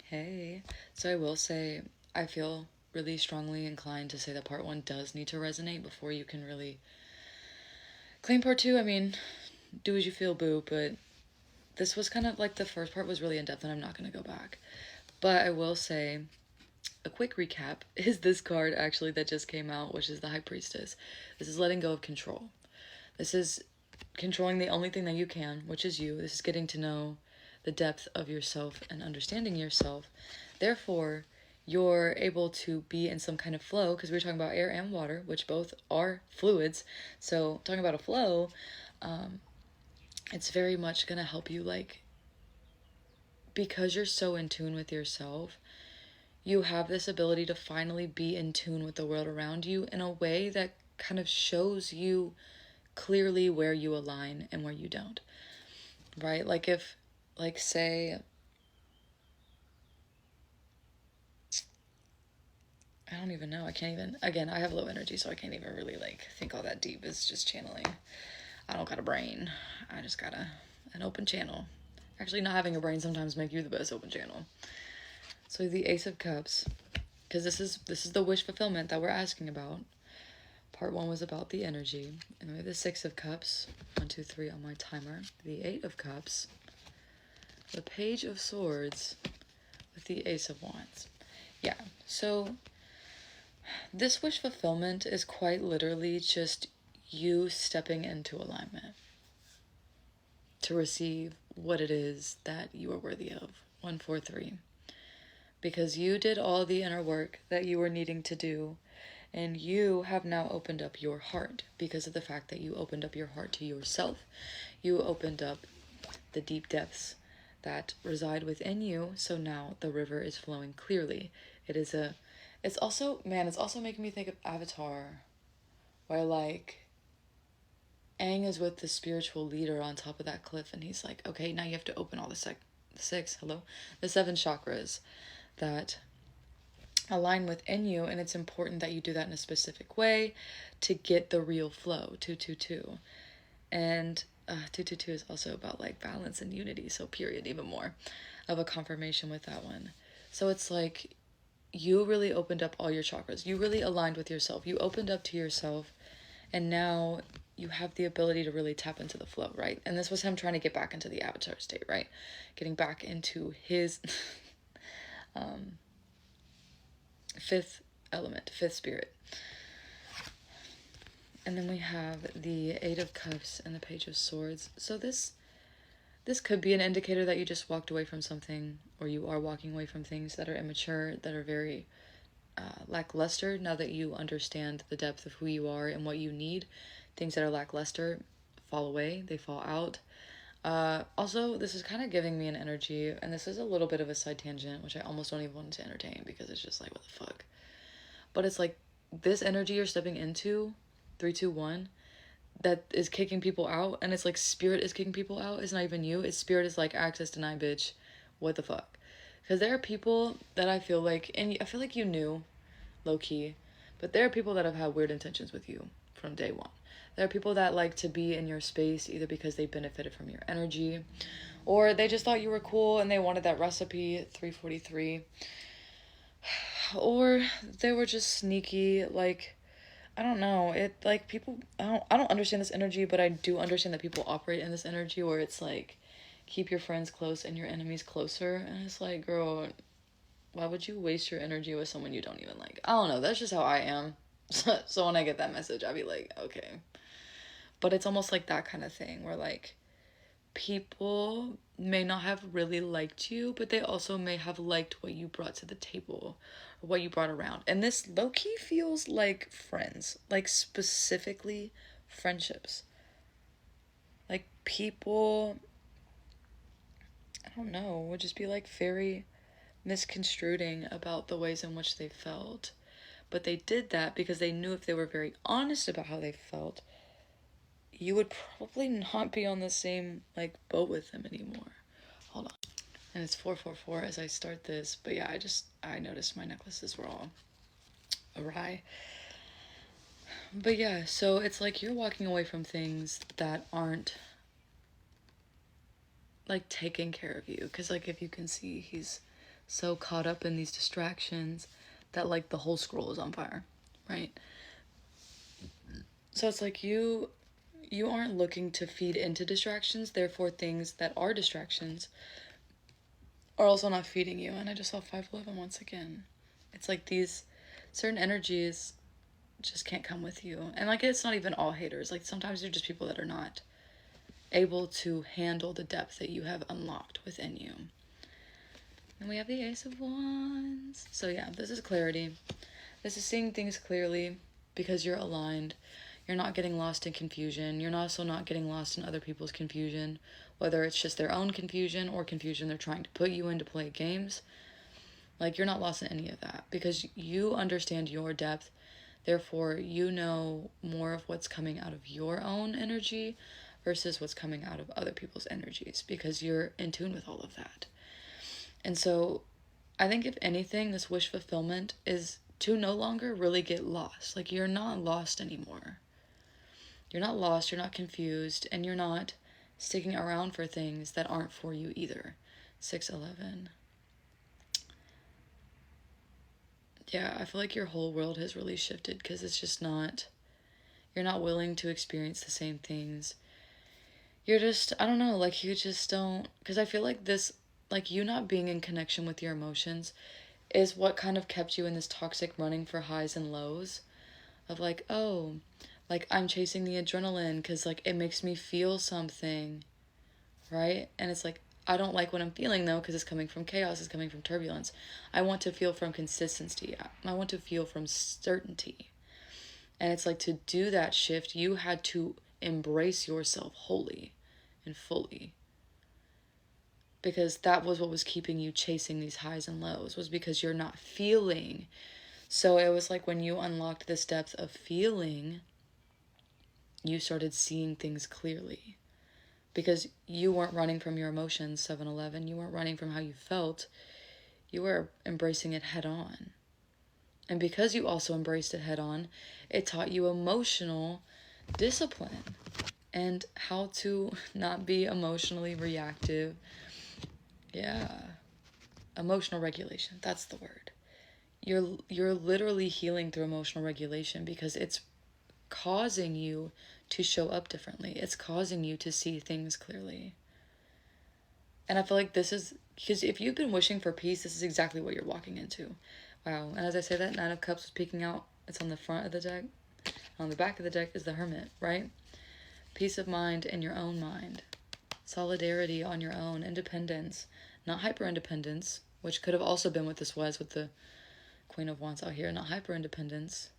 Hey, so I will say, I feel really strongly inclined to say that part one does need to resonate before you can really claim part two. I mean, do as you feel, boo, but this was kind of like the first part was really in depth, and I'm not going to go back. But I will say, a quick recap is this card actually that just came out, which is the High Priestess. This is letting go of control. This is controlling the only thing that you can, which is you. This is getting to know the depth of yourself and understanding yourself. Therefore, you're able to be in some kind of flow because we're talking about air and water, which both are fluids. So, talking about a flow, it's very much going to help you, like, because you're so in tune with yourself, you have this ability to finally be in tune with the world around you in a way that kind of shows you clearly where you align and where you don't. Right? Like if, like, say, I don't even know. I can't even, again, I have low energy, so I can't even really, like, think all that deep. It's just channeling. I don't got a brain. I just got an open channel. Actually, not having a brain sometimes make you the best open channel. So the Ace of Cups, because this is the wish fulfillment that we're asking about. Part one was about the energy. And we have the Six of Cups. 1, 2, 3 on my timer. The Eight of Cups. The Page of Swords. With the Ace of Wands. Yeah, so this wish fulfillment is quite literally just you stepping into alignment to receive what it is that you are worthy of. 1, 4, 3. Because you did all the inner work that you were needing to do, and you have now opened up your heart because of the fact that you opened up your heart to yourself. You opened up the deep depths that reside within you, so now the river is flowing clearly. It's also, man, it's also making me think of Avatar, where, like, Aang is with the spiritual leader on top of that cliff, and he's like, okay, now you have to open all the the 7 chakras that align within you, and it's important that you do that in a specific way to get the real flow. 222. And 222 is also about, like, balance and unity, so period, even more of a confirmation with that one. So it's like you really opened up all your chakras. You really aligned with yourself. You opened up to yourself, and now you have the ability to really tap into the flow, right? And this was him trying to get back into the avatar state, right? Getting back into his fifth element, fifth spirit. And then we have the Eight of Cups and the Page of Swords. So this could be an indicator that you just walked away from something, or you are walking away from things that are immature, that are very lackluster. Now that you understand the depth of who you are and what you need, things that are lackluster fall away, they fall out. Also, this is kind of giving me an energy, and this is a little bit of a side tangent, which I almost don't even want to entertain because it's just like, what the fuck? But it's like this energy you're stepping into, 3, 2, 1, that is kicking people out, and it's like spirit is kicking people out. It's not even you. It's spirit is like, access denied, bitch. What the fuck? Because there are people that I feel like, and I feel like you knew, low key, but there are people that have had weird intentions with you from day one. There are people that like to be in your space either because they benefited from your energy, or they just thought you were cool and they wanted that recipe, 343, or they were just sneaky, like, I don't know. It, like, people, I don't understand this energy, but I do understand that people operate in this energy where it's like, keep your friends close and your enemies closer. And it's like, girl, why would you waste your energy with someone you don't even like? I don't know. That's just how I am. So when I get that message, I'll be like, okay. But it's almost like that kind of thing where, like, people may not have really liked you, but they also may have liked what you brought to the table or what you brought around. And this low key feels like friends, like specifically friendships. Like people, I don't know, would just be like very misconstruing about the ways in which they felt. But they did that because they knew if they were very honest about how they felt, you would probably not be on the same, like, boat with them anymore. Hold on. And it's 444 as I start this, but yeah, I noticed my necklaces were all awry. But yeah, so it's like you're walking away from things that aren't, like, taking care of you. Because, like, if you can see, he's so caught up in these distractions that like the whole scroll is on fire, right? So it's like you aren't looking to feed into distractions, therefore things that are distractions are also not feeding you. And I just saw 511 once again. It's like these certain energies just can't come with you. And like it's not even all haters. Like sometimes they're just people that are not able to handle the depth that you have unlocked within you. And we have the Ace of Wands. So yeah, this is clarity. This is seeing things clearly because you're aligned. You're not getting lost in confusion. You're also not getting lost in other people's confusion, whether it's just their own confusion or confusion they're trying to put you in to play games. Like, you're not lost in any of that because you understand your depth. Therefore, you know more of what's coming out of your own energy versus what's coming out of other people's energies because you're in tune with all of that. And so I think if anything, this wish fulfillment is to no longer really get lost. Like, you're not lost anymore. You're not lost, you're not confused, and you're not sticking around for things that aren't for you either. 611. Yeah, I feel like your whole world has really shifted because it's just not, you're not willing to experience the same things. You're just, I don't know, like you just don't, because I feel like this, like you not being in connection with your emotions is what kind of kept you in this toxic running for highs and lows of like, oh, like I'm chasing the adrenaline because like it makes me feel something, right? And it's like, I don't like what I'm feeling though because it's coming from chaos, it's coming from turbulence. I want to feel from consistency. I want to feel from certainty. And it's like to do that shift, you had to embrace yourself wholly and fully. Because that was what was keeping you chasing these highs and lows, was because you're not feeling. So it was like when you unlocked this depth of feeling, you started seeing things clearly. Because you weren't running from your emotions, 7-Eleven. You weren't running from how you felt. You were embracing it head on. And because you also embraced it head on, it taught you emotional discipline and how to not be emotionally reactive. Yeah. Emotional regulation. That's the word. You're literally healing through emotional regulation because it's causing you to show up differently. It's causing you to see things clearly. And I feel like this is, because if you've been wishing for peace, this is exactly what you're walking into. Wow. And as I say that, Nine of Cups is peeking out. It's on the front of the deck. On the back of the deck is the Hermit, right? Peace of mind in your own mind. Solidarity on your own. Independence. Not hyper-independence, which could have also been what this was with the Queen of Wands out here. Not hyper-independence.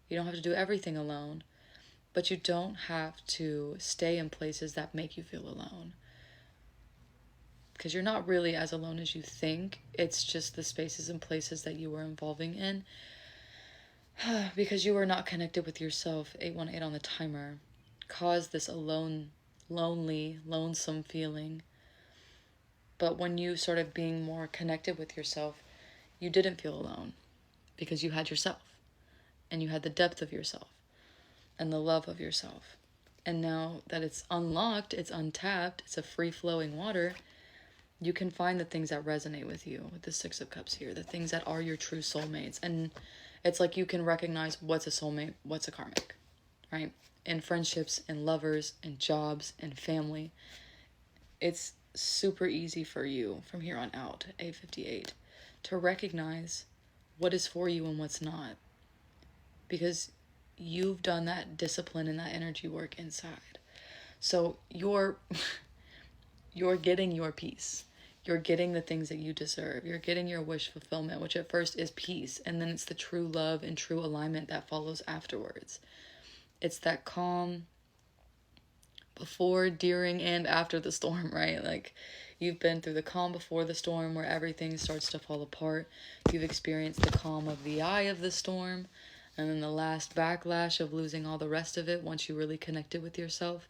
You don't have to do everything alone. But you don't have to stay in places that make you feel alone. Because you're not really as alone as you think. It's just the spaces and places that you were involving in. Because you were not connected with yourself. 818 on the timer caused this alone, lonely, lonesome feeling. But when you started being more connected with yourself, you didn't feel alone. Because you had yourself. And you had the depth of yourself. And the love of yourself. And now that it's unlocked, it's untapped, it's a free-flowing water, you can find the things that resonate with you, with the Six of Cups here, the things that are your true soulmates. And it's like you can recognize what's a soulmate, what's a karmic, right? In friendships, in lovers, in jobs, in family. It's super easy for you from here on out, 858, to recognize what is for you and what's not. Because you've done that discipline and that energy work inside. So you're getting your peace. You're getting the things that you deserve. You're getting your wish fulfillment, which at first is peace. And then it's the true love and true alignment that follows afterwards. It's that calm before, during, and after the storm, right? Like you've been through the calm before the storm where everything starts to fall apart. You've experienced the calm of the eye of the storm. And then the last backlash of losing all the rest of it once you really connected with yourself.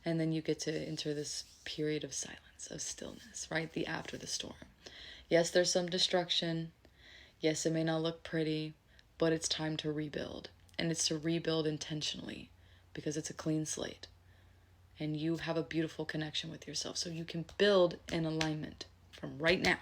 And then you get to enter this period of silence, of stillness, right? The after the storm. Yes, there's some destruction. Yes, it may not look pretty, but it's time to rebuild. And it's to rebuild intentionally because it's a clean slate. And you have a beautiful connection with yourself. So you can build in alignment from right now.